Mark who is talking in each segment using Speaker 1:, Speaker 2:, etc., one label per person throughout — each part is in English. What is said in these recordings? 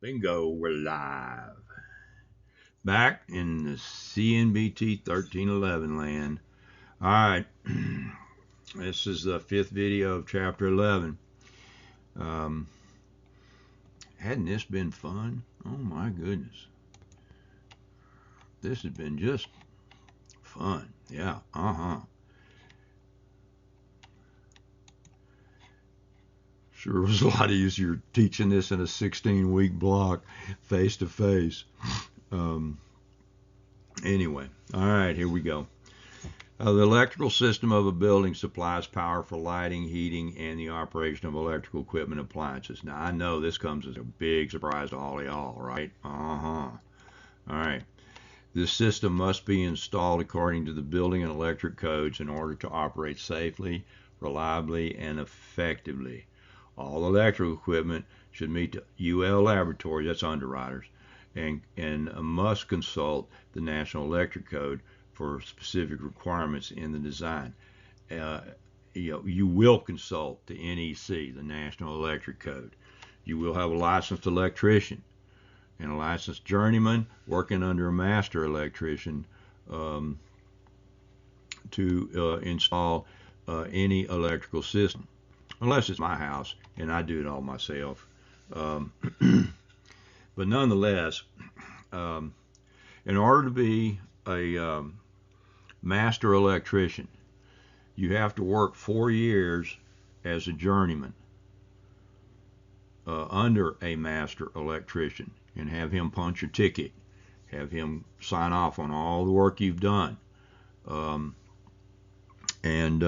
Speaker 1: Bingo, we're live. Back in the CNBT 1311 land. All right, this is the fifth video of chapter 11. Um, hadn't this been fun? Oh my goodness. This has been just fun. Yeah, Sure was a lot easier teaching this in a 16-week block face to face. Anyway, all right, here we go. The electrical system of a building supplies power for lighting, heating, and the operation of electrical equipment and appliances. Now, I know this comes as a big surprise to all of y'all, right? All right. This system must be installed according to the building and electric codes in order to operate safely, reliably, and effectively. All electrical equipment should meet the UL laboratories, that's underwriters, and must consult the National Electric Code for specific requirements in the design. Uh, you will consult the NEC, the National Electric Code. You will have a licensed electrician and a licensed journeyman working under a master electrician um, to install any electrical system, unless it's my house and I do it all myself. Um, but nonetheless, um, in order to be a master electrician, you have to work 4 years as a journeyman under a master electrician and have him punch your ticket, have him sign off on all the work you've done. Um, and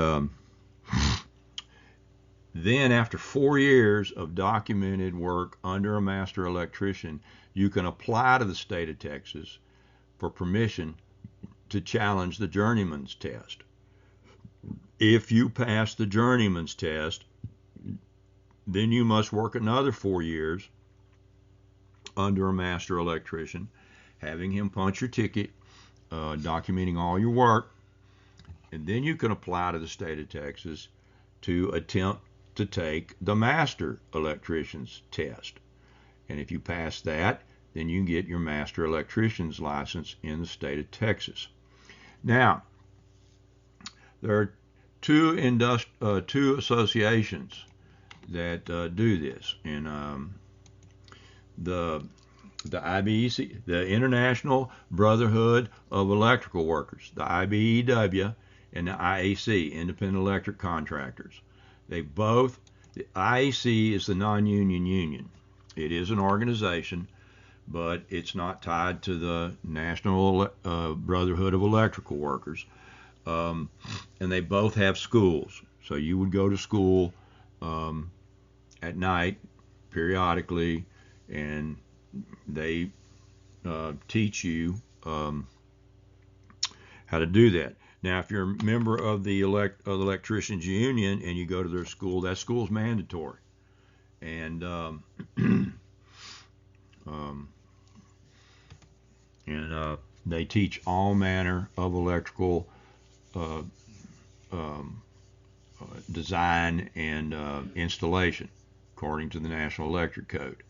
Speaker 1: Then, after 4 years of documented work under a master electrician, you can apply to the state of Texas for permission to challenge the journeyman's test. If you pass the journeyman's test, then you must work another 4 years under a master electrician, having him punch your ticket, documenting all your work, and then you can apply to the state of Texas to attempt to take the master electrician's test. And if you pass that, then you can get your master electrician's license in the state of Texas. Now, there are two associations that do this, and the IBEC, the International Brotherhood of Electrical Workers, the IBEW, and the IAC, Independent Electric Contractors. The IAC is the non-union union. It is an organization, but it's not tied to the National Brotherhood of Electrical Workers. And they both have schools. So you would go to school at night periodically, and they teach you how to do that. Now, if you're a member of the electricians union and you go to their school, that school's mandatory, and they teach all manner of electrical uh, um, design and installation according to the National Electric Code.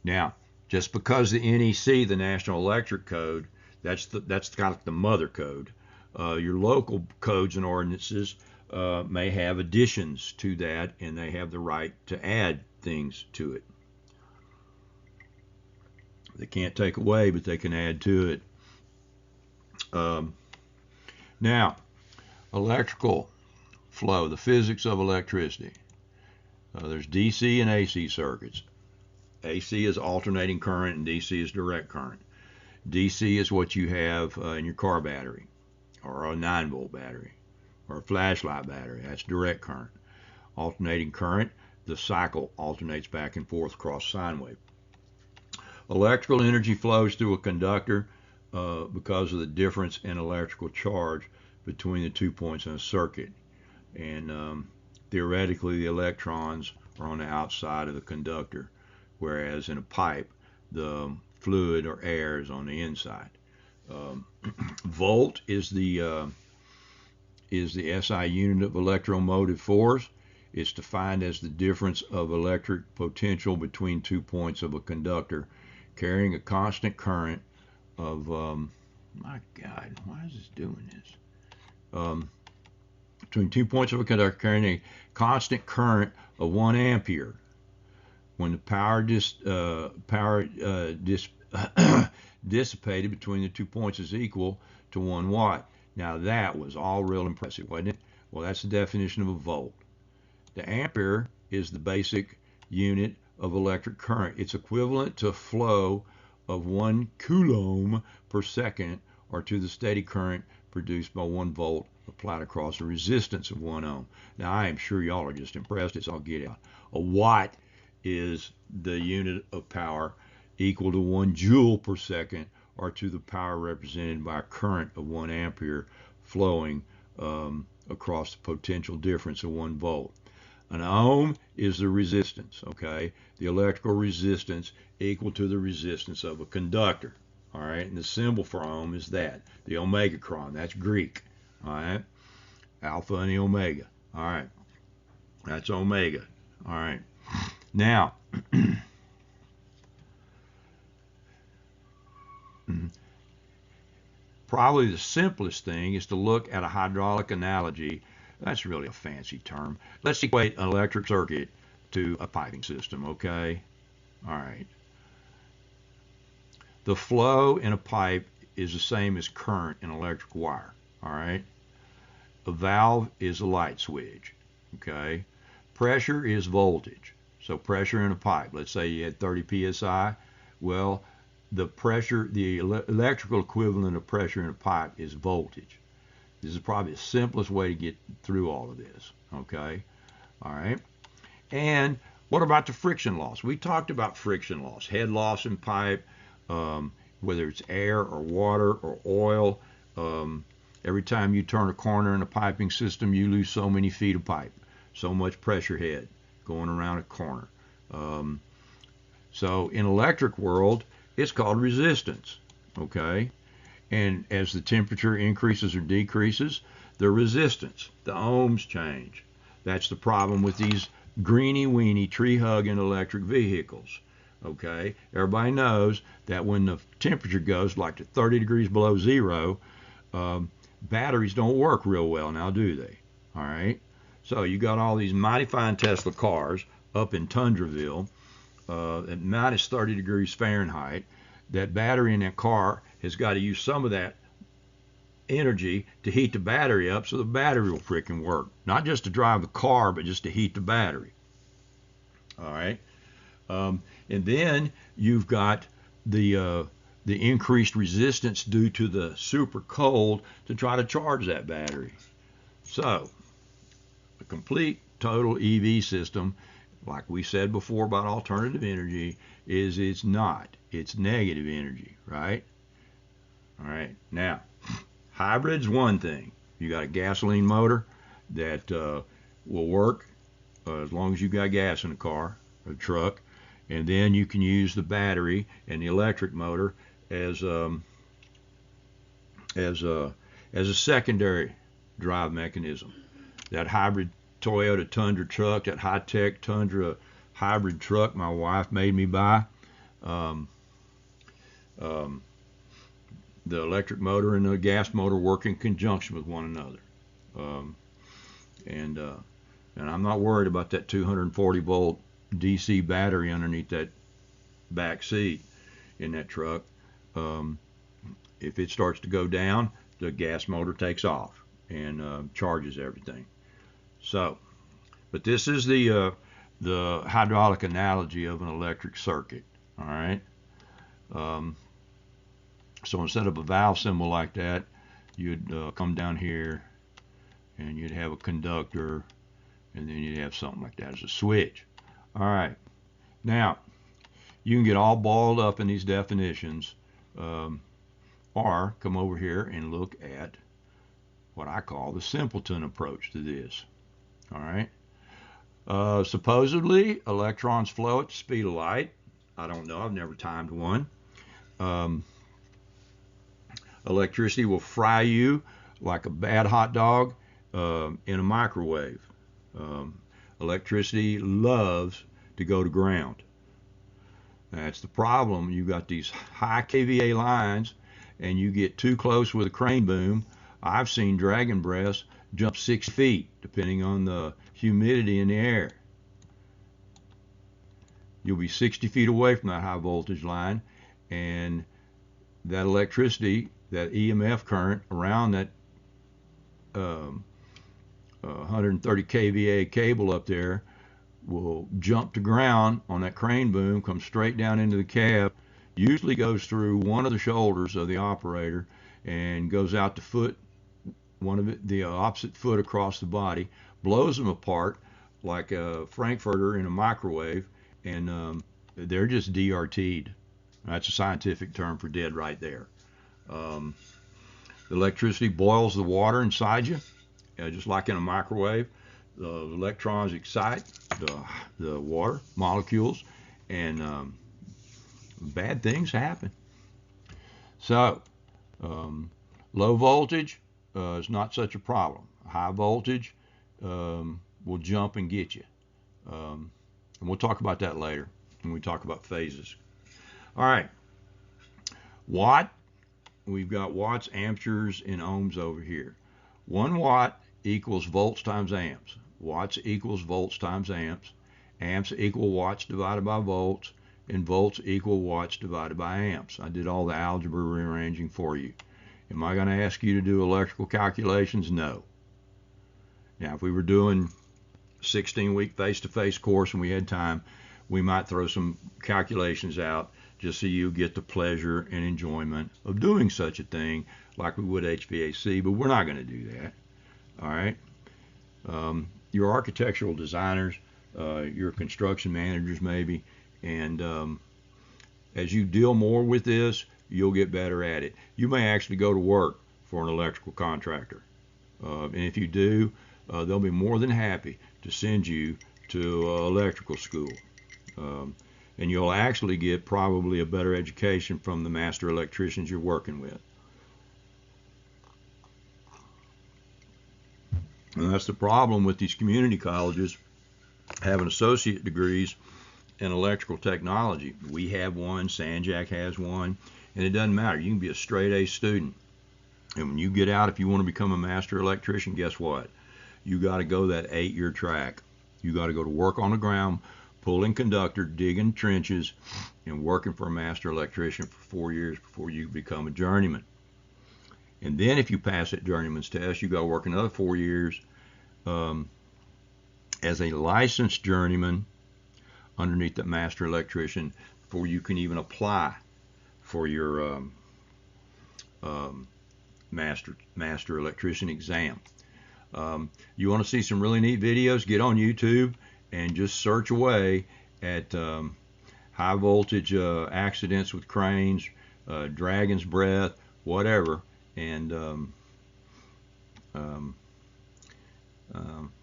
Speaker 1: Now, just because the NEC, the National Electric Code, that's kind of the mother code. Your local codes and ordinances may have additions to that, and they have the right to add things to it. They can't take away, but they can add to it. Now, electrical flow, the physics of electricity. There's DC and AC circuits. AC is alternating current and DC is direct current. DC is what you have in your car battery, or a 9-volt battery, or a flashlight battery. That's direct current. Alternating current, the cycle alternates back and forth across sine wave. Electrical energy flows through a conductor because of the difference in electrical charge between the 2 points in a circuit. And theoretically, the electrons are on the outside of the conductor, whereas in a pipe, the fluid or air is on the inside. Volt is the SI unit of electromotive force. It's defined as the difference of electric potential between 2 points of a conductor carrying a constant current of, my God, why is this doing this? Between 2 points of a conductor carrying a constant current of 1 ampere when the dissipated between the 2 points is equal to 1 watt. Now that was all real impressive, wasn't it? Well, that's the definition of a volt. The ampere is the basic unit of electric current. It's equivalent to a flow of 1 coulomb per second, or to the steady current produced by 1 volt applied across a resistance of 1 ohm. Now, I am sure y'all are just impressed as I'll get out. A watt is the unit of power equal to 1 joule per second, or to the power represented by a current of 1 ampere flowing across the potential difference of 1 volt. An ohm is the resistance, okay? The electrical resistance equal to the resistance of a conductor, all right? And the symbol for ohm is that, the omegachron. That's Greek, all right? Alpha and the omega, all right? That's omega, all right? Now, probably the simplest thing is to look at a hydraulic analogy. That's really a fancy term. Let's equate an electric circuit to a piping system, okay? All right. The flow in a pipe is the same as current in electric wire, all right? A valve is a light switch, okay? Pressure is voltage. So pressure in a pipe, let's say you had 30 psi. Well, the pressure, the electrical equivalent of pressure in a pipe is voltage. This is probably the simplest way to get through all of this, okay? All right. And what about the friction loss? We talked about friction loss, head loss in pipe, whether it's air or water or oil. Every time you turn a corner in a piping system, you lose so many feet of pipe, so much pressure head going around a corner. So in electric world, it's called resistance, okay? And as the temperature increases or decreases, the resistance, the ohms change. That's the problem with these greeny-weeny, tree-hugging electric vehicles, okay? Everybody knows that when the temperature goes like to 30 degrees below zero, batteries don't work real well now, do they? All right? So you got all these mighty fine Tesla cars up in Tundraville at minus 30 degrees Fahrenheit. That battery in that car has got to use some of that energy to heat the battery up so the battery will freaking work. Not just to drive the car, but just to heat the battery. All right. And then you've got the increased resistance due to the super cold to try to charge that battery. So a complete total EV system, like we said before about alternative energy, is it's not. It's negative energy, right? All right. Now, hybrid's one thing. You got a gasoline motor that will work as long as you got gas in the car or the truck, and then you can use the battery and the electric motor as a secondary drive mechanism. That hybrid Toyota Tundra truck, that high-tech Tundra hybrid truck my wife made me buy, the electric motor and the gas motor work in conjunction with one another. And I'm not worried about that 240 volt DC battery underneath that back seat in that truck. If it starts to go down, the gas motor takes off and charges everything. So, but this is the hydraulic analogy of an electric circuit. All right. So instead of a valve symbol like that, you'd come down here and you'd have a conductor, and then you'd have something like that as a switch. All right. Now, you can get all balled up in these definitions, or come over here and look at what I call the simpleton approach to this. All right. Supposedly, electrons flow at the speed of light. I don't know. I've never timed one. Electricity will fry you like a bad hot dog in a microwave. Electricity loves to go to ground. That's the problem. You've got these high kVA lines, and you get too close with a crane boom. I've seen dragon breaths jump 6 feet, depending on the humidity in the air. You'll be 60 feet away from that high voltage line, and that electricity, that EMF current around that 130 kVA cable up there will jump to ground on that crane boom, come straight down into the cab, usually goes through one of the shoulders of the operator and goes out the foot, the opposite foot across the body, blows them apart like a frankfurter in a microwave, and they're just DRT'd. That's a scientific term for dead right there. The electricity boils the water inside you, just like in a microwave. The electrons excite the water molecules, and bad things happen. So, low voltage is not such a problem. High voltage will jump and get you. And we'll talk about that later when we talk about phases. All right. Watt, we've got watts, amperes, and ohms over here. 1 watt equals volts times amps. Watts equals volts times amps. Amps equal watts divided by volts, and volts equal watts divided by amps. I did all the algebra rearranging for you. Am I going to ask you to do electrical calculations? No. Now, if we were doing a 16-week face-to-face course and we had time, we might throw some calculations out just so you get the pleasure and enjoyment of doing such a thing like we would HVAC, but we're not going to do that. All right? Your architectural designers, your construction managers maybe, and as you deal more with this, you'll get better at it. You may actually go to work for an electrical contractor. And if you do, they'll be more than happy to send you to electrical school. And you'll actually get probably a better education from the master electricians you're working with. And that's the problem with these community colleges having associate degrees in electrical technology. We have one, Sanjak has one, and it doesn't matter. You can be a straight A student. And when you get out, if you want to become a master electrician, guess what? You got to go that 8-year track. You got to go to work on the ground, pulling conductor, digging trenches, and working for a master electrician for 4 years before you become a journeyman. And then if you pass that journeyman's test, you got to work another 4 years as a licensed journeyman underneath the master electrician before you can even apply for your master electrician exam. You want to see some really neat videos? Get on YouTube and just search away at high voltage accidents with cranes, dragon's breath, whatever, and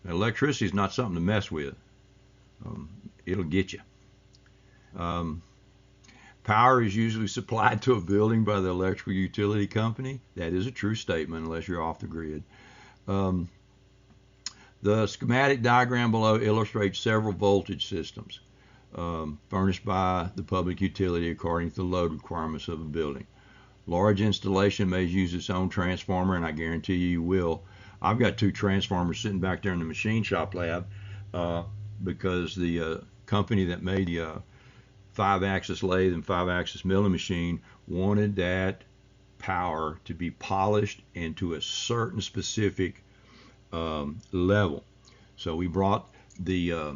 Speaker 1: electricity is not something to mess with. It'll get you. Power is usually supplied to a building by the electrical utility company. That is a true statement unless you're off the grid. The schematic diagram below illustrates several voltage systems furnished by the public utility according to the load requirements of a building. Large installation may use its own transformer, and I guarantee you will. I've got 2 transformers sitting back there in the machine shop lab because the company that made the 5-axis lathe and 5-axis milling machine wanted that power to be polished and to a certain specific level. So we brought the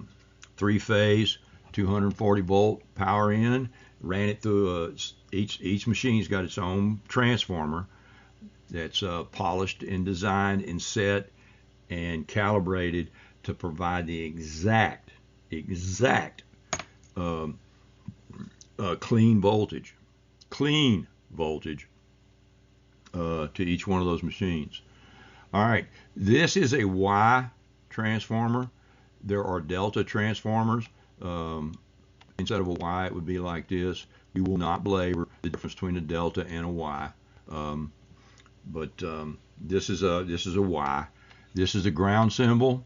Speaker 1: 3-phase 240 volt power in, ran it through each machine's got its own transformer that's polished and designed and set and calibrated to provide the exact clean voltage to each one of those machines. All right, this is a Y transformer. There are delta transformers. Instead of a Y, it would be like this. We will not belabor the difference between a delta and a Y. But this is a Y. This is a ground symbol.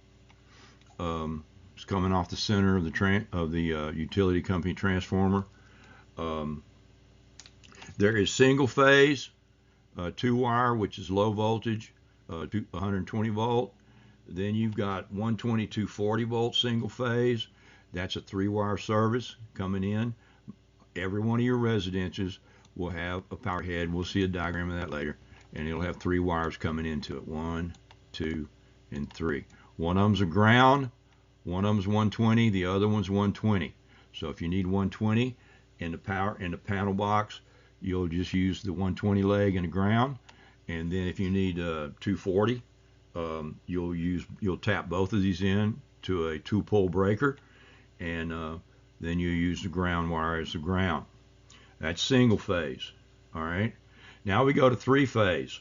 Speaker 1: It's coming off the center of the utility company transformer. Um, there is single phase, 2-wire, which is low voltage, 120 volt. Then you've got 120 240 volt single phase. That's a 3-wire service coming in. Every one of your residences will have a power head. We'll see a diagram of that later. And it'll have 3 wires coming into it. 1, 2, and 3. One of them's a ground. One of them's 120. The other one's 120. So if you need 120 in the panel box, you'll just use the 120 leg and the ground. And then if you need 240, you'll tap both of these in to a 2-pole breaker, and then you use the ground wire as the ground. That's single phase. All right. Now we go to 3-phase.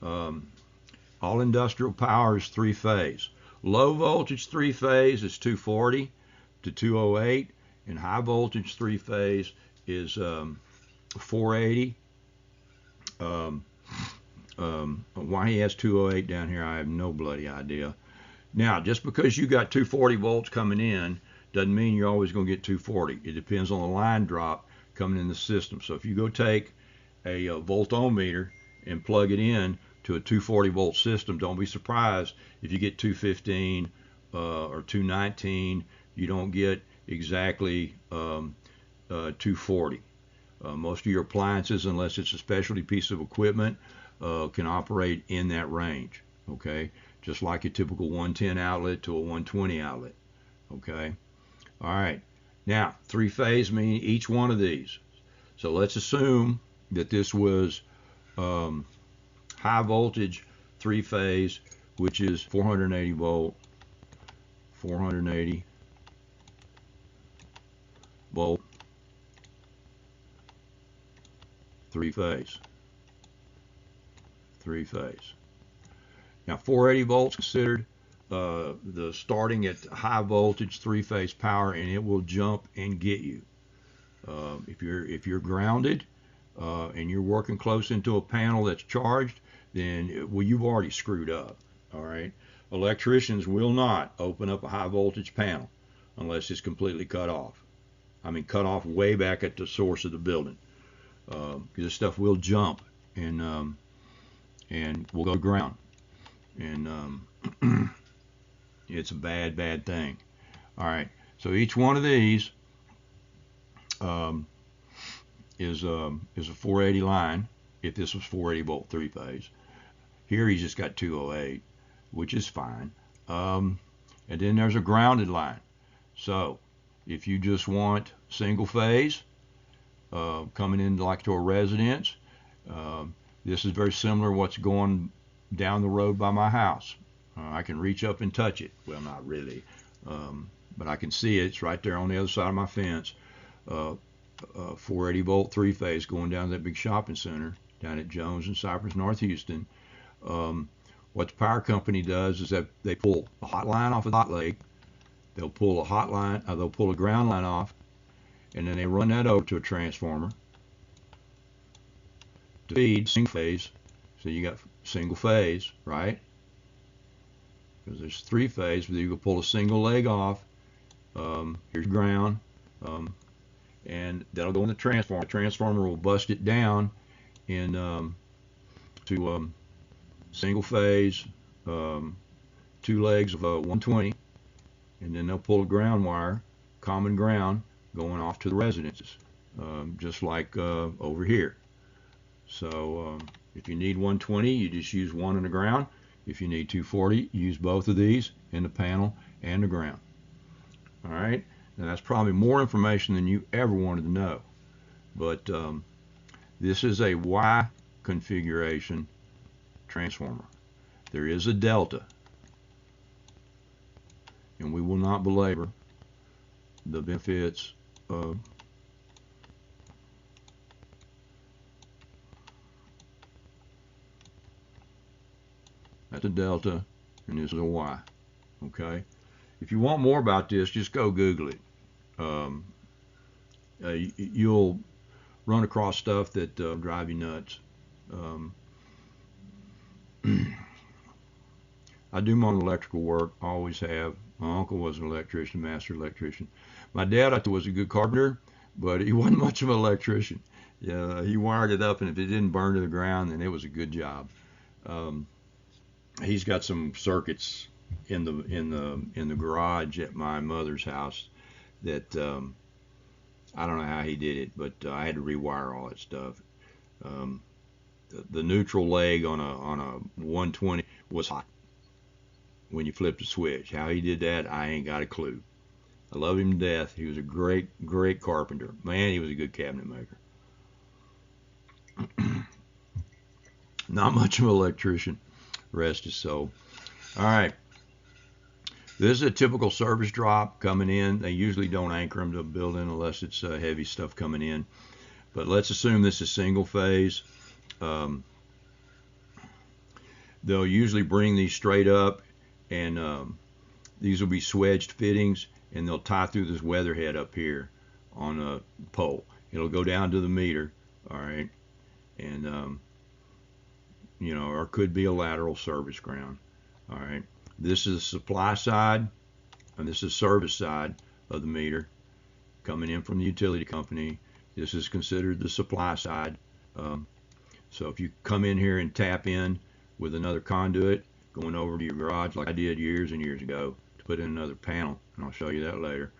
Speaker 1: All industrial power is 3-phase. Low voltage 3-phase is 240 to 208, and high voltage 3-phase is 480. Why he has 208 down here, I have no bloody idea. Now, just because you got 240 volts coming in doesn't mean you're always going to get 240. It depends on the line drop coming in the system. So if you go take a voltometer and plug it in to a 240 volt system, don't be surprised if you get 215 or 219. You don't get exactly 240. Most of your appliances, unless it's a specialty piece of equipment, can operate in that range. Okay, just like a typical 110 outlet to a 120 outlet. Okay, all right. Now 3-phase means each one of these. So let's assume that this was high voltage 3-phase, which is 480 volt, 480 volt, 3-phase. 3-phase. Now 480 volts considered the starting at high voltage 3-phase power, and it will jump and get you. If you're grounded and you're working close into a panel that's charged, then you've already screwed up. All right. Electricians will not open up a high voltage panel unless it's completely cut off. I mean, cut off way back at the source of the building. This stuff will jump and will go to ground, and it's a bad thing. All right. So each one of these is a 480 line. If this was 480 volt 3-phase, here he's just got 208, which is fine. And then there's a grounded line. So if you just want single phase coming into like to a residence, this is very similar to what's going down the road by my house. I can reach up and touch it. Well, not really, but I can see it. It's right there on the other side of my fence. 480 volt 3-phase going down to that big shopping center down at Jones and Cypress, North Houston. What the power company does is that they pull a hot line off of the hot leg. They'll pull a hot line, they'll pull a ground line off, and then they run that over to a transformer to feed single phase. So you got single phase, right? Because there's 3-phase, but you can pull a single leg off. Here's ground, and that'll go in the transformer. The transformer will bust it down in to single phase, 2 legs of 120, and then they'll pull a ground wire, common ground, going off to the residences, just like over here. So if you need 120, you just use one in the ground. If you need 240, use both of these in the panel and the ground. All right. Now that's probably more information than you ever wanted to know, but this is a Y configuration transformer. There is a delta, and we will not belabor the benefits of that's a delta, and this is a Y. Okay. If you want more about this, just go Google it. You'll run across stuff that drive you nuts. I do my own electrical work, always have, My uncle was an electrician, master electrician. My dad, I thought, was a good carpenter, but he wasn't much of an electrician. Yeah, he wired it up, and if it didn't burn to the ground, then it was a good job. Um, he's got some circuits in the garage at my mother's house that I don't know how he did it, but I had to rewire all that stuff. Um, the neutral leg on a 120 was hot when you flipped the switch. How he did that, I ain't got a clue. I love him to death. He was a great carpenter. Man, he was a good cabinet maker. Not much of an electrician. Rest his soul. All right. This is a typical service drop coming in. They usually don't anchor them to a building unless it's heavy stuff coming in. But let's assume this is single phase. Um, they'll usually bring these straight up, and these will be swedged fittings, and they'll tie through this weatherhead up here on a pole. It'll go down to the meter, all right, and or it could be a lateral service ground, all right. This is the supply side, and this is service side of the meter coming in from the utility company. This is considered the supply side. So if you come in here and tap in with another conduit going over to your garage like I did years and years ago to put in another panel, and I'll show you that later,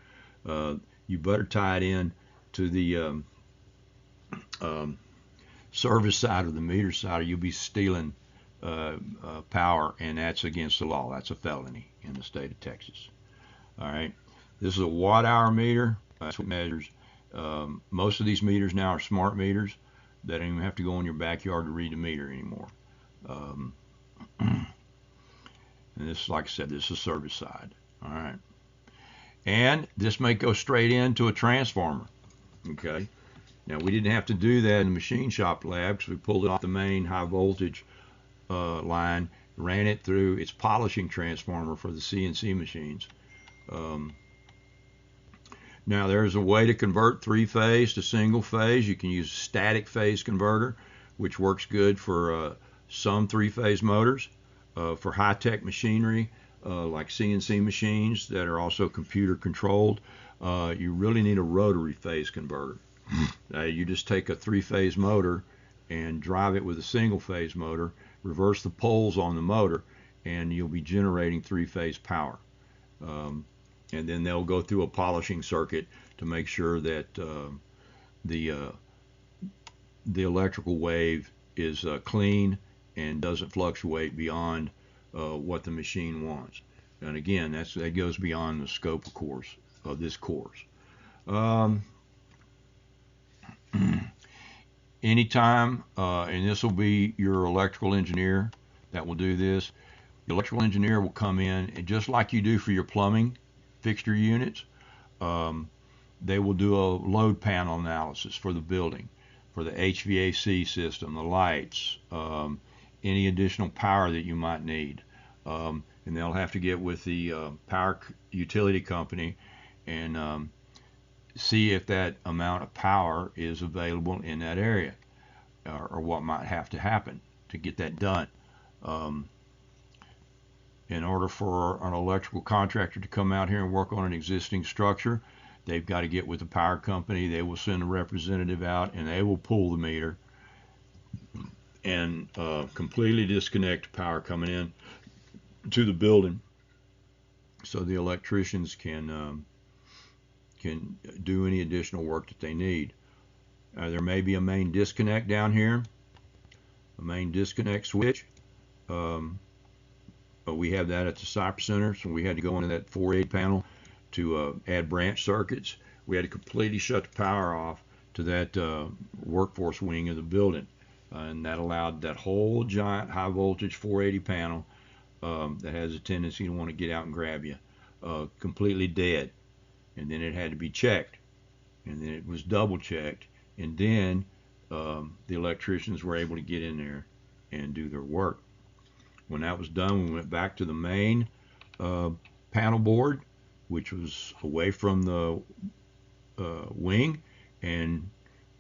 Speaker 1: you better tie it in to the service side of the meter side, or you'll be stealing power, and that's against the law. That's a felony in the state of Texas. All right. This is a watt-hour meter. That's what measures. Most of these meters now are smart meters. They don't even have to go in your backyard to read the meter anymore. And this, like I said, this is service side. All right. And this may go straight into a transformer. Okay. Now, we didn't have to do that in the machine shop lab because we pulled it off the main high voltage line, ran it through its polishing transformer for the CNC machines. Now, there's a way to convert three-phase to single-phase. You can use a static phase converter, which works good for some three-phase motors. For high-tech machinery, like CNC machines that are also computer-controlled, you really need a rotary phase converter. You just take a three-phase motor and drive it with a single-phase motor, reverse the poles on the motor, and you'll be generating three-phase power. And then they'll go through a polishing circuit to make sure that the electrical wave is clean and doesn't fluctuate beyond what the machine wants. And again, that goes beyond the scope of this course. Anytime, and this will be your electrical engineer that will do this. The electrical engineer will come in, and just like you do for your plumbing fixture units, they will do a load panel analysis for the building, for the HVAC system, the lights, any additional power that you might need. And they'll have to get with the power utility company and see if that amount of power is available in that area, or what might have to happen to get that done. In order for an electrical contractor to come out here and work on an existing structure, they've got to get with the power company. They will send a representative out, and they will pull the meter and completely disconnect power coming in to the building, so the electricians can do any additional work that they need. There may be a main disconnect down here, a main disconnect switch. But we have that at the Cypress Center, so we had to go into that 480 panel to add branch circuits. We had to completely shut the power off to that workforce wing of the building, and that allowed that whole giant high voltage 480 panel that has a tendency to want to get out and grab you, completely dead. And then it had to be checked, and then it was double checked, and then the electricians were able to get in there and do their work. When that was done, we went back to the main panel board, which was away from the wing, and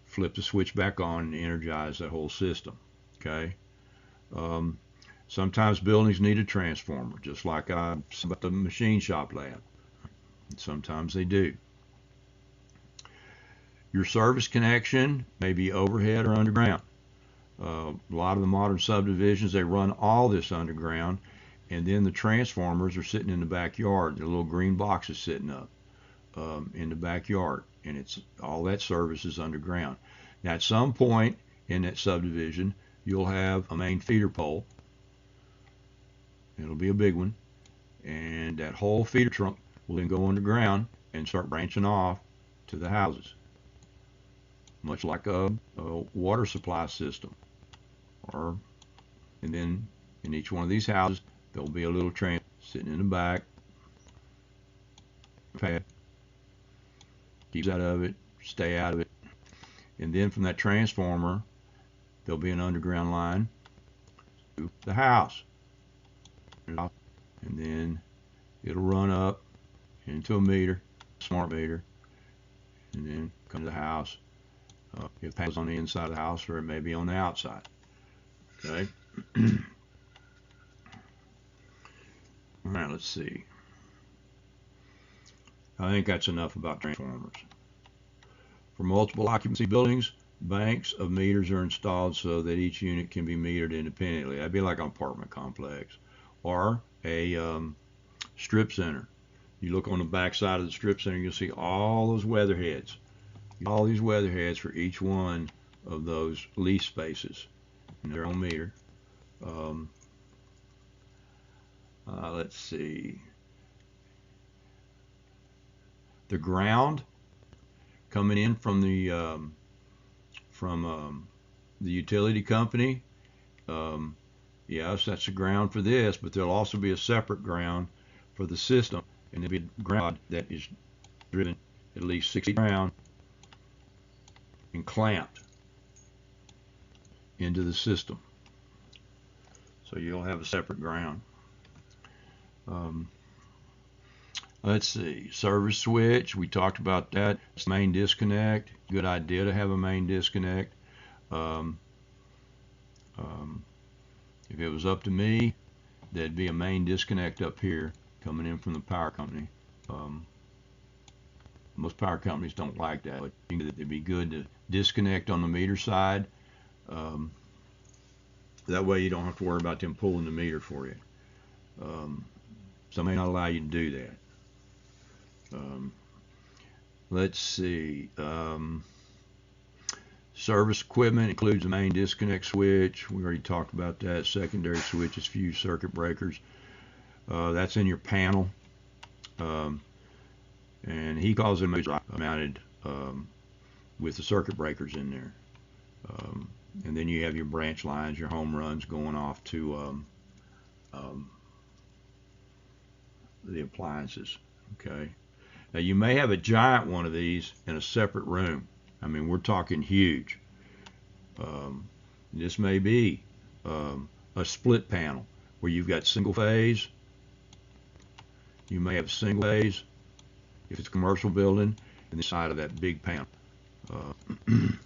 Speaker 1: flipped the switch back on and energized that whole system. Okay. Sometimes buildings need a transformer, just like I said about the machine shop lab. Sometimes they do. Your service connection may be overhead or underground. A lot of the modern subdivisions, they run all this underground, and then the transformers are sitting in the backyard. The little green boxes sitting up in the backyard, and it's all that service is underground. Now, at some point in that subdivision, you'll have a main feeder pole. It'll be a big one, and that whole feeder trunk will then go underground and start branching off to the houses, much like a water supply system. And then in each one of these houses, there'll be a little train sitting in the back. Keep out of it, stay out of it. And then from that transformer, there'll be an underground line to the house. And then it'll run up into a meter, smart meter, and then come to the house. It passes on the inside of the house, or it may be on the outside. Okay. All right, let's see. I think that's enough about transformers. For multiple occupancy buildings, banks of meters are installed so that each unit can be metered independently. That'd be like an apartment complex or a strip center. You look on the back side of the strip center, you'll see all those weatherheads. All these weatherheads for each one of those lease spaces in their own meter. Let's see. The ground coming in from the utility company. Yes, that's the ground for this, but there'll also be a separate ground for the system, and there'll be a ground that is driven at least 60 ground and clamped into the system. So you'll have a separate ground. Let's see, service switch, we talked about that. It's main disconnect. Good idea to have a main disconnect. If it was up to me, there'd be a main disconnect up here coming in from the power company. Most power companies don't like that, but it'd be good to disconnect on the meter side. That way you don't have to worry about them pulling the meter for you. So they may not allow you to do that. Let's see. Service equipment includes the main disconnect switch. We already talked about that. Secondary switches, fuse circuit breakers. That's in your panel. And he calls them mounted with the circuit breakers in there. And then you have your branch lines, your home runs going off to the appliances. Okay. Now you may have a giant one of these in a separate room. I mean, we're talking huge. This may be a split panel where you've got single phase. You may have single phase if it's a commercial building in the side of that big panel. And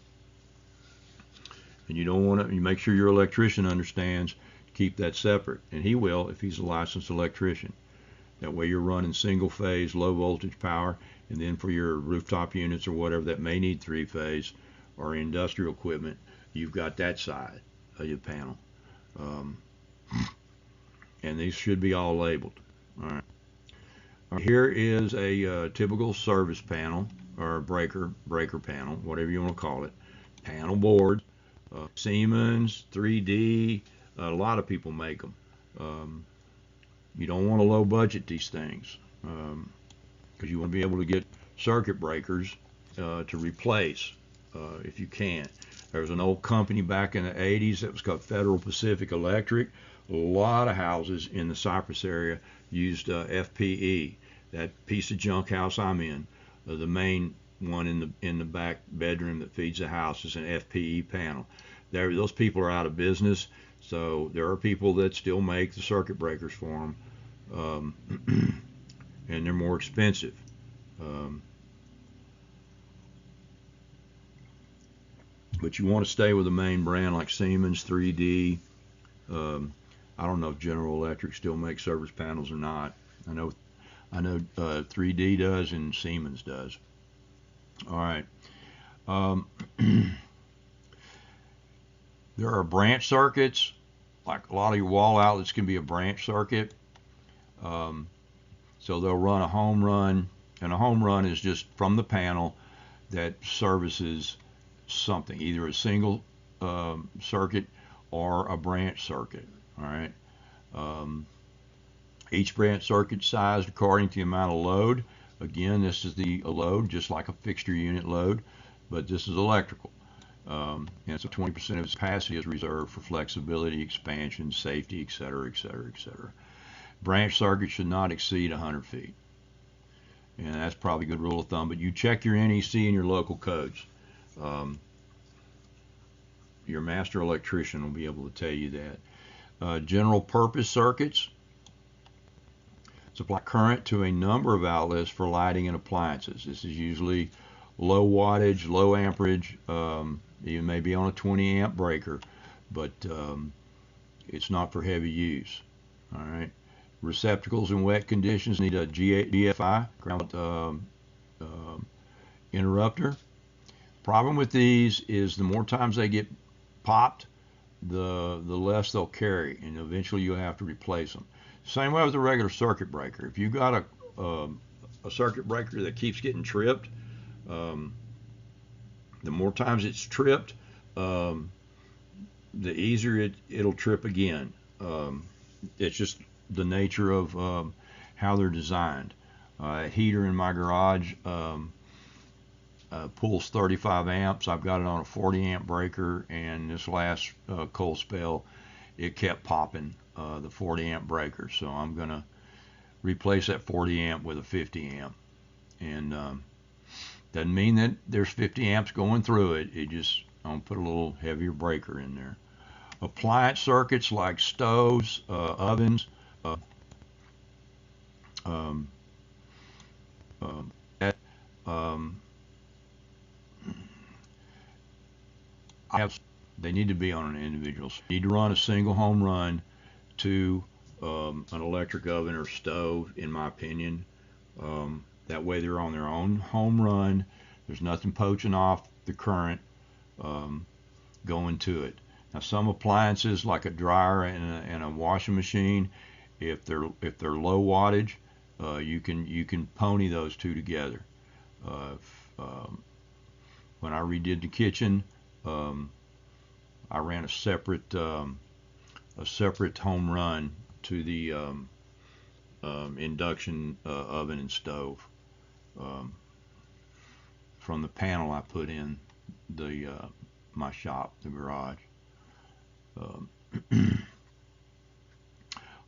Speaker 1: you don't want to, you make sure your electrician understands to keep that separate, and he will if he's a licensed electrician. That way you're running single phase low voltage power, and then for your rooftop units or whatever that may need three phase or industrial equipment, you've got that side of your panel. And these should be all labeled. All right. Here is a typical service panel or breaker panel, whatever you want to call it. Panel board, Siemens, 3D. A lot of people make them. You don't want to low budget these things because you want to be able to get circuit breakers to replace if you can. There was an old company back in the 80s that was called Federal Pacific Electric. A lot of houses in the Cypress area used FPE. That piece of junk house I'm in, the main one in the back bedroom that feeds the house is an FPE panel. Those people are out of business, so there are people that still make the circuit breakers for them, and they're more expensive. But you want to stay with a main brand like Siemens, 3D. I don't know if General Electric still makes service panels or not. I know 3D does and Siemens does. All right. Um, there are branch circuits. Like a lot of your wall outlets can be a branch circuit. Um, so they'll run a home run, and a home run is just from the panel that services something, either a single circuit or a branch circuit. All right. Um, each branch circuit sized according to the amount of load. Again, this is the load, just like a fixture unit load, but this is electrical. And so 20% of its capacity is reserved for flexibility, expansion, safety, etc., etc., etc. Branch circuits should not exceed 100 feet. And that's probably a good rule of thumb, but you check your NEC and your local codes. Your master electrician will be able to tell you that. General purpose circuits supply current to a number of outlets for lighting and appliances. This is usually low wattage, low amperage. You may be on a 20 amp breaker, but it's not for heavy use. All right. Receptacles in wet conditions need a GFI, ground interrupter. Problem with these is the more times they get popped, the less they'll carry, and eventually you'll have to replace them. Same way with a regular circuit breaker. If you've got a circuit breaker that keeps getting tripped, the more times it's tripped, the easier it'll trip again. It's just the nature of how they're designed. A heater in my garage pulls 35 amps. I've got it on a 40 amp breaker, and this last cold spell, it kept popping the 40 amp breaker. So I'm going to replace that 40 amp with a 50 amp. And doesn't mean that there's 50 amps going through it. It just, I'm going to put a little heavier breaker in there. Appliance circuits like stoves, ovens, um, they need to be on an individual. You need to run a single home run to an electric oven or stove, in my opinion. That way they're on their own home run. There's nothing poaching off the current going to it. Now, some appliances like a dryer and a washing machine, if they're low wattage, you can pony those two together. When I redid the kitchen, I ran a separate home run to the induction oven and stove. From the panel I put in my shop, the garage.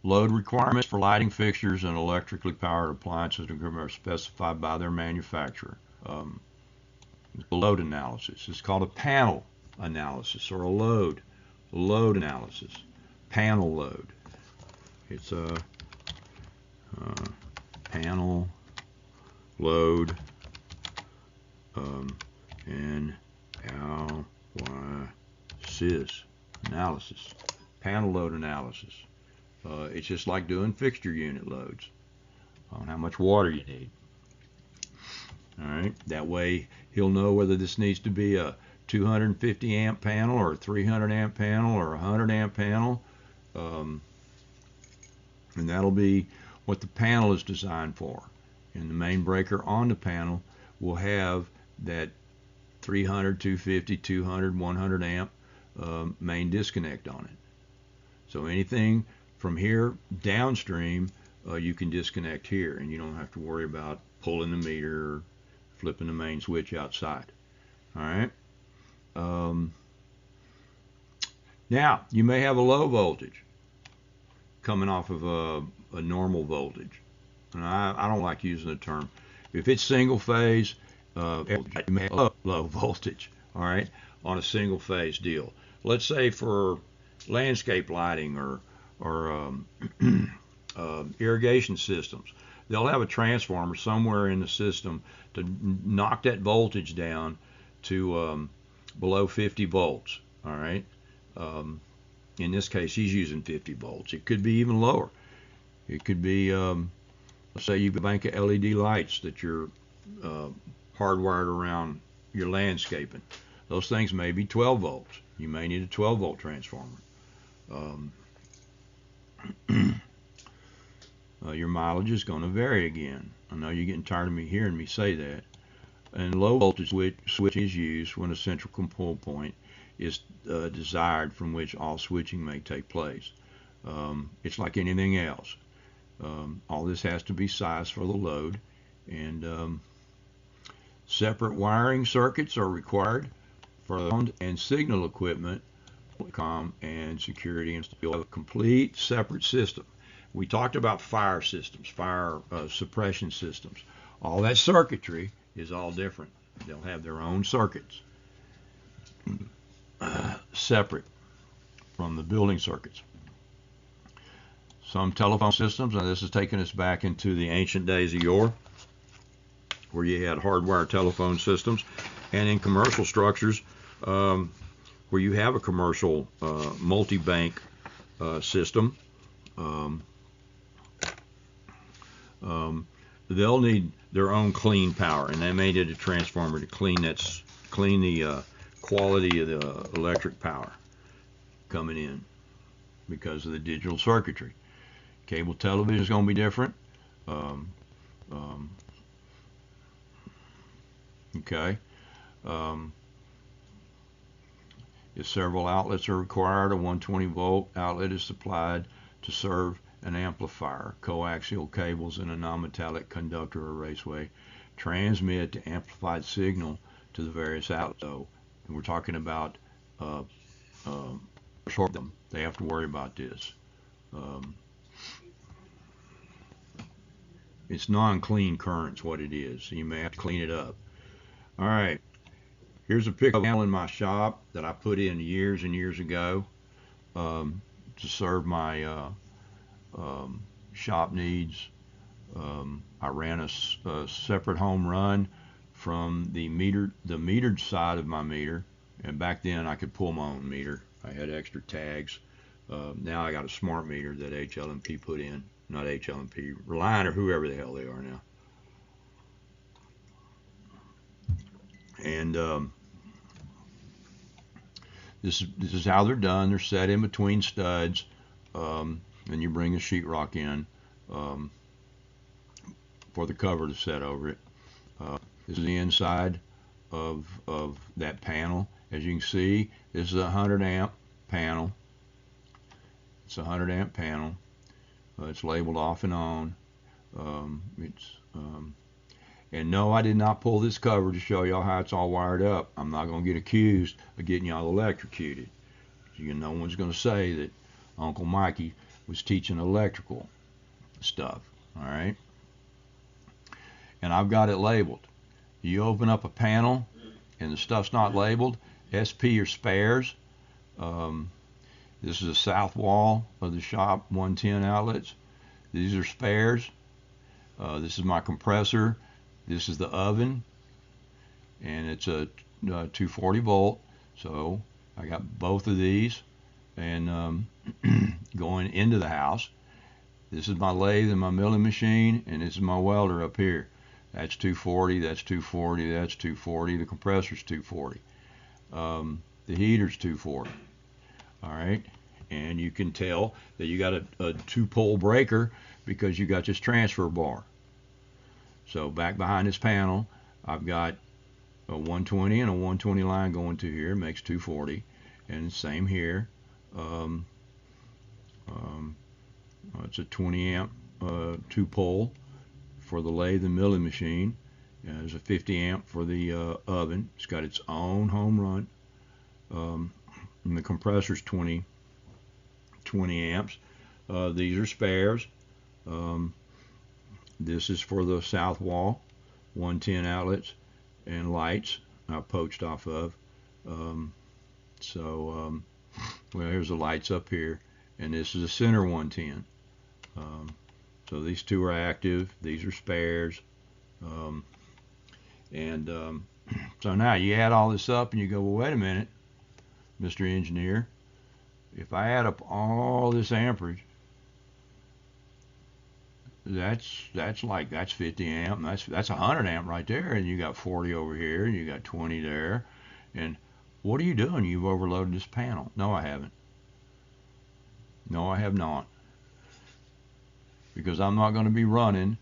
Speaker 1: Load requirements for lighting fixtures and electrically powered appliances are specified by their manufacturer. Load analysis. It's called a panel analysis or a load analysis. Panel load. It's a panel load analysis. Panel load analysis. It's just like doing fixture unit loads on how much water you need. All right, that way he'll know whether this needs to be a 250 amp panel or a 300 amp panel or a 100 amp panel, and that'll be what the panel is designed for. And the main breaker on the panel will have that 300, 250, 200, 100 amp main disconnect on it. So anything from here downstream, you can disconnect here, and you don't have to worry about pulling the meter or flipping the main switch outside. All right. Now, you may have a low voltage coming off of a normal voltage. And I don't like using the term. If it's single phase, you may have low voltage, all right, on a single phase deal. Let's say for landscape lighting or irrigation systems, they'll have a transformer somewhere in the system to knock that voltage down to below 50 volts, all right? In this case, he's using 50 volts. It could be even lower. It could be, let's say you've got a bank of LED lights that you're hardwired around your landscaping. Those things may be 12 volts. You may need a 12 volt transformer. Your mileage is going to vary again. I know you're getting tired of me hearing me say that. And low voltage switch is used when a central control point is desired from which all switching may take place. It's like anything else. All this has to be sized for the load, and separate wiring circuits are required for sound and signal equipment, comm and security, and still a complete separate system. We talked about fire systems, fire suppression systems. All that circuitry is all different. They'll have their own circuits, separate from the building circuits. Some telephone systems, and this is taking us back into the ancient days of yore, where you had hardwired telephone systems, and in commercial structures, where you have a commercial multi-bank system, they'll need their own clean power, and they may need a transformer to clean the quality of the electric power coming in because of the digital circuitry. Cable television is going to be different. Okay. If several outlets are required, a 120 volt outlet is supplied to serve an amplifier. Coaxial cables in a non-metallic conductor or raceway transmit the amplified signal to the various outlets. So, and we're talking about short them. They have to worry about this. It's non-clean currents, what it is. So you may have to clean it up. All right. Here's a picture of a panel in my shop that I put in years and years ago to serve my shop needs. I ran a separate home run from the metered side of my meter, and back then I could pull my own meter. I had extra tags. Now I got a smart meter that HLMP put in, not HLMP, Reliant or whoever the hell they are now. And this is how they're done. They're set in between studs. Then you bring the sheetrock in for the cover to set over it. This is the inside of that panel. As you can see, this is a 100 amp panel. It's a 100 amp panel. It's labeled off and on. And no, I did not pull this cover to show y'all how it's all wired up. I'm not going to get accused of getting y'all electrocuted. No one's going to say that Uncle Mikey was teaching electrical stuff. All right. And I've got it labeled. You open up a panel and the stuff's not labeled. SP or spares. This is the south wall of the shop, 110 outlets. These are spares. This is my compressor. This is the oven, and it's a 240 volt. So I got both of these, and going into the house. This is my lathe and my milling machine, and this is my welder up here. That's 240, that's 240, that's 240. The compressor's 240. The heater's 240. All right, and you can tell that you got a two-pole breaker because you got this transfer bar. So back behind this panel, I've got a 120 and a 120 line going to here, makes 240, and same here. It's a 20 amp two-pole for the lathe and milling machine. There's a 50 amp for the oven. It's got its own home run. And the compressor's 20 amps. These are spares. This is for the south wall, 110 outlets and lights I poached off of. Well, here's the lights up here, and this is a center 110. So these two are active. These are spares. So now you add all this up and you go, well, wait a minute, Mr. Engineer. if I add up all this amperage, that's 50 amp. That's 100 amp right there, and you got 40 over here, and you got 20 there. And what are you doing? You've overloaded this panel. No, I haven't. No, I have not. Because I'm not going to be running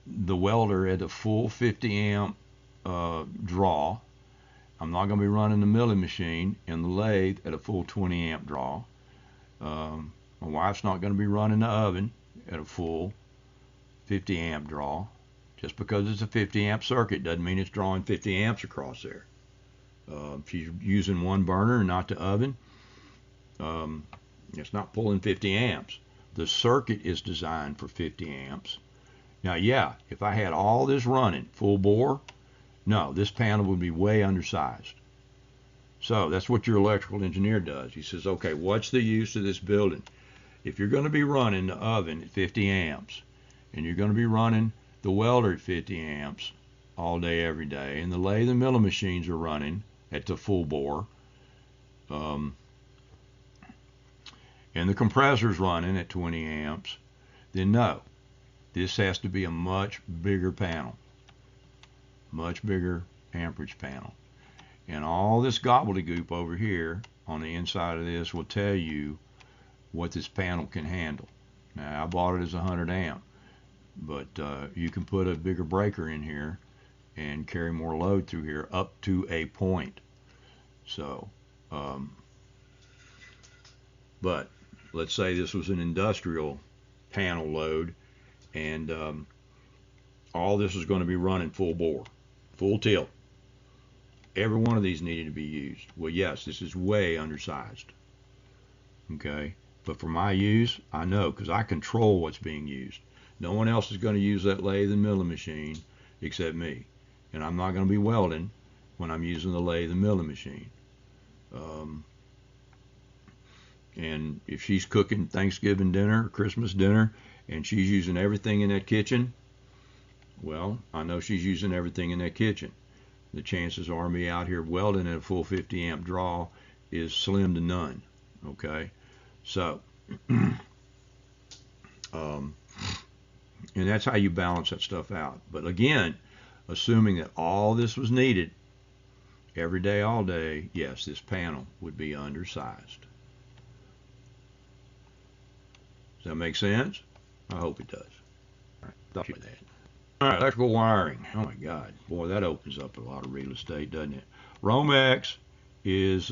Speaker 1: the welder at a full 50 amp draw. I'm not going to be running the milling machine and the lathe at a full 20 amp draw. My wife's not going to be running the oven at a full 50 amp draw. Just because it's a 50 amp circuit doesn't mean it's drawing 50 amps across there. If she's using one burner and not the oven, it's not pulling 50 amps. The circuit is designed for 50 amps. Now, yeah, if I had all this running full bore, no, this panel would be way undersized. So that's what your electrical engineer does. He says, okay, what's the use of this building? If you're going to be running the oven at 50 amps, and you're going to be running the welder at 50 amps all day, every day, and the lathe and milling machines are running at the full bore, and the compressor's running at 20 amps, then no, this has to be a much bigger panel, much bigger amperage panel. And all this gobbledygook over here on the inside of this will tell you what this panel can handle. Now, I bought it as 100 amp, but you can put a bigger breaker in here and carry more load through here up to a point. So, but let's say this was an industrial panel load, and all this is going to be running full bore, full tilt. Every one of these needed to be used. Well, yes, this is way undersized. Okay, but for my use, I know because I control what's being used. No one else is going to use that lathe and milling machine except me, and I'm not going to be welding when I'm using the lathe and milling machine. And if she's cooking Thanksgiving dinner or Christmas dinner and she's using everything in that kitchen, well, I know she's using everything in that kitchen. The chances are me out here welding at a full 50 amp draw is slim to none. Okay, so and that's how you balance that stuff out. But again, assuming that all this was needed every day, all day, yes, this panel would be undersized. Does that make sense? I hope it does. All right, thought you that. All right, electrical wiring. Oh my God, boy, that opens up a lot of real estate, doesn't it? Romex is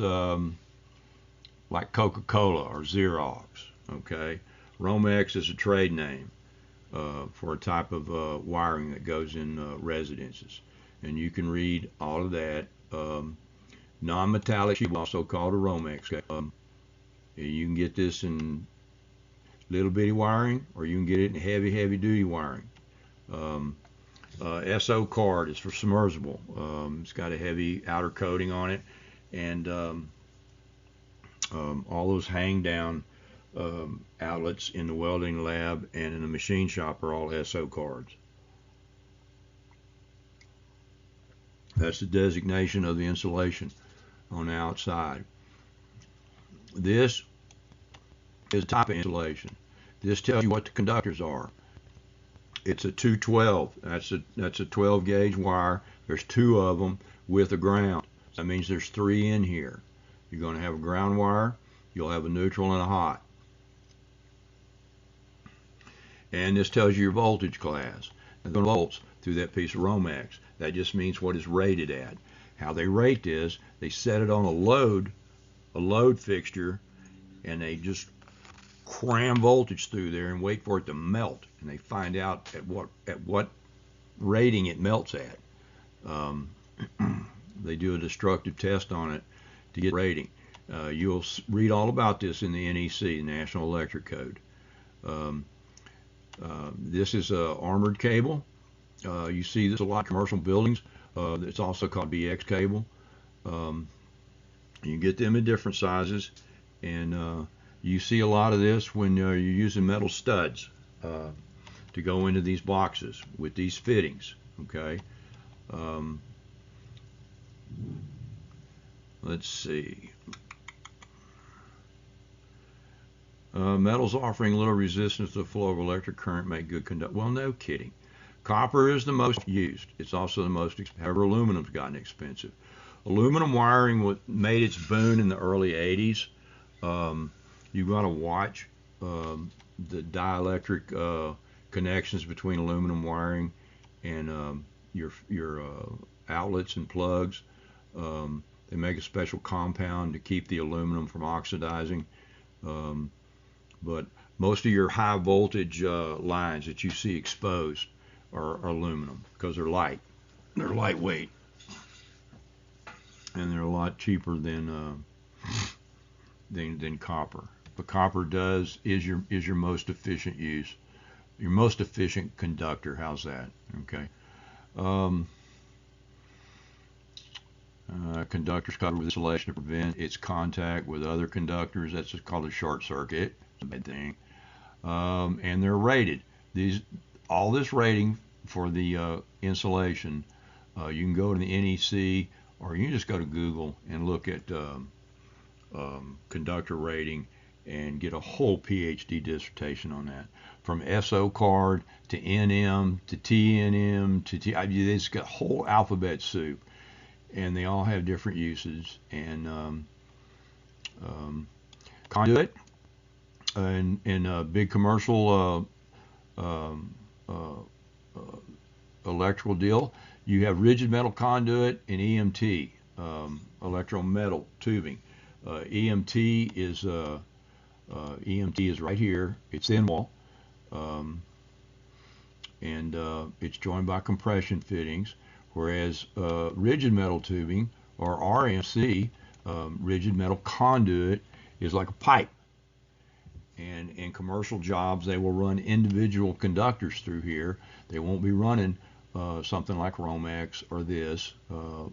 Speaker 1: like Coca-Cola or Xerox. Okay, Romex is a trade name for a type of wiring that goes in residences, and you can read all of that. Non-metallic sheet, also called a Romex. You can get this in little bitty wiring, or you can get it in heavy duty wiring. SO card is for submersible. It's got a heavy outer coating on it, and all those hang down outlets in the welding lab and in the machine shop are all SO cards. That's the designation of the insulation on the outside. This is a type of insulation. This tells you what the conductors are. It's a 212. That's a 12 gauge wire. There's two of them with a ground. That means there's three in here. You're going to have a ground wire. You'll have a neutral and a hot. And this tells you your voltage class. And the volts through that piece of Romex. That just means what it's rated at. How they rate this, they set it on a load fixture, and they just cram voltage through there and wait for it to melt, and they find out at what rating it melts at. They do a destructive test on it to get rating. You'll read all about this in the NEC, the National Electric Code. This is a armored cable. You see this a lot in commercial buildings. It's also called BX cable. You get them in different sizes, and you see a lot of this when you're using metal studs to go into these boxes with these fittings. Okay. Let's see. Metals offering little resistance to the flow of electric current make good conductors. Well, no kidding. Copper is the most used. It's also the most expensive. However, aluminum's gotten expensive. Aluminum wiring made its boom in the early 80s. You've got to watch the dielectric connections between aluminum wiring and your outlets and plugs. They make a special compound to keep the aluminum from oxidizing. But most of your high voltage lines that you see exposed are aluminum because they're light. They're lightweight. And they're a lot cheaper than copper. But copper is your most efficient use, your most efficient conductor. How's that? Okay. Conductors covered with insulation to prevent its contact with other conductors. That's just called a short circuit. It's a bad thing. And they're rated. All this rating for the insulation. You can go to the NEC, or you can just go to Google and look at conductor rating and get a whole PhD dissertation on that. From SO card to NM to TNM to T. It's got a whole alphabet soup, and they all have different uses. And conduit in big commercial electrical deal, you have rigid metal conduit and EMT, electrometal tubing. EMT is right here. It's thin wall, and it's joined by compression fittings. Whereas rigid metal tubing, or RMC, rigid metal conduit, is like a pipe. And in commercial jobs, they will run individual conductors through here. They won't be running something like Romex or this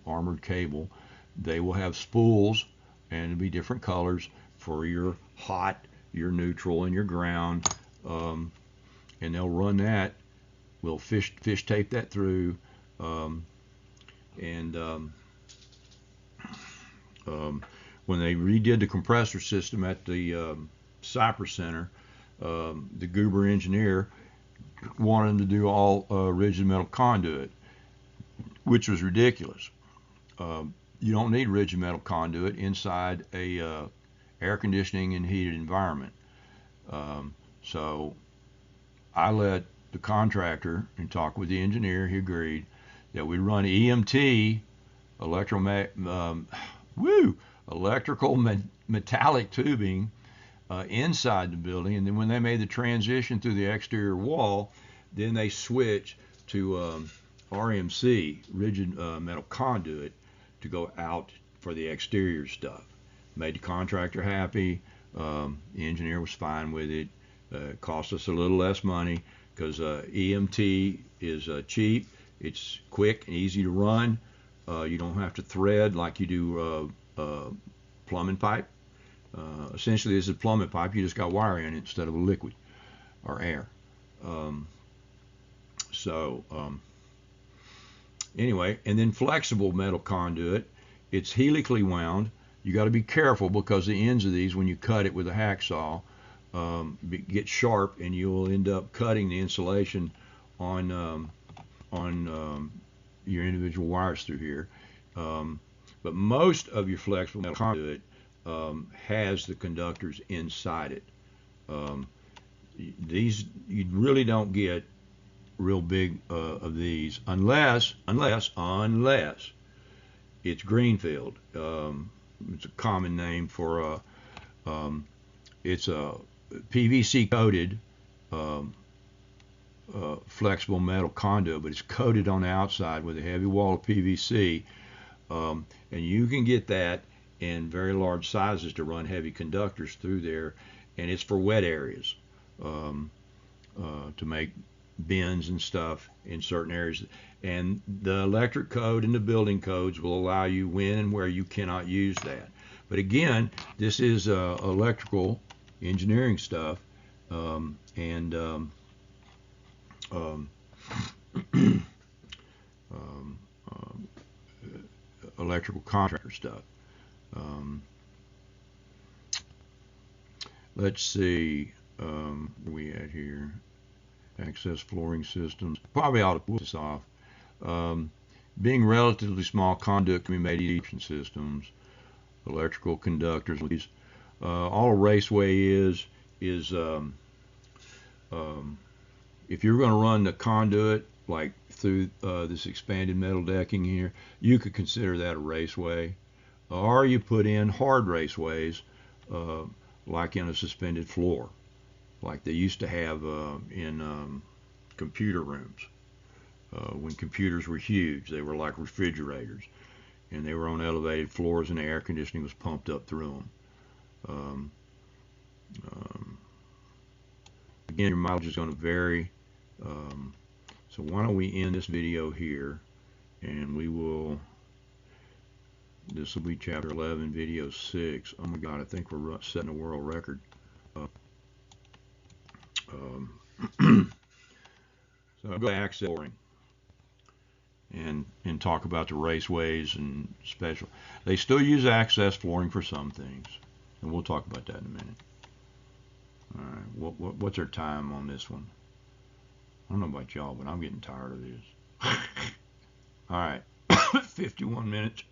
Speaker 1: armored cable. They will have spools, and it'll be different colors for your hot, your neutral, and your ground. And they'll run that. We'll fish tape that through. When they redid the compressor system at the Cypress Center, the Goober engineer wanted them to do all rigid metal conduit, which was ridiculous. You don't need rigid metal conduit inside a air conditioning and heated environment. So I let the contractor and talk with the engineer. He agreed that we run EMT, electrical metallic tubing inside the building, and then when they made the transition through the exterior wall, then they switched to RMC, rigid metal conduit, to go out for the exterior stuff. Made the contractor happy. The engineer was fine with it. It cost us a little less money because EMT is cheap. It's quick and easy to run. You don't have to thread like you do plumbing pipe. Essentially, this is plumbing pipe. You just got wire in it instead of a liquid or air. Anyway, and then flexible metal conduit. It's helically wound. You got to be careful because the ends of these, when you cut it with a hacksaw, get sharp, and you will end up cutting the insulation on your individual wires through here. But most of your flexible metal conduit has the conductors inside it. These you really don't get real big of these unless it's greenfield. It's a common name for it's a PVC coated flexible metal conduit, but it's coated on the outside with a heavy wall of PVC, and you can get that in very large sizes to run heavy conductors through there, and it's for wet areas, to make bends and stuff in certain areas. And the electric code and the building codes will allow you when and where you cannot use that. But again, this is electrical engineering stuff, electrical contractor stuff. Let's see, where we at here? Access flooring systems. Probably ought to put this off. Being relatively small, conduit can be made easy systems. Electrical conductors. All a raceway is if you're going to run the conduit like through this expanded metal decking here, you could consider that a raceway. Or you put in hard raceways like in a suspended floor, like they used to have in computer rooms. When computers were huge, they were like refrigerators, and they were on elevated floors, and the air conditioning was pumped up through them. Again, your mileage is going to vary. So why don't we end this video here, and we will, this will be chapter 11, video 6. Oh my God, I think we're setting a world record. So I'll go to access flooring and talk about the raceways and special. They still use access flooring for some things, and we'll talk about that in a minute. All right, what's our time on this one? I don't know about y'all, but I'm getting tired of this. All right, 51 minutes.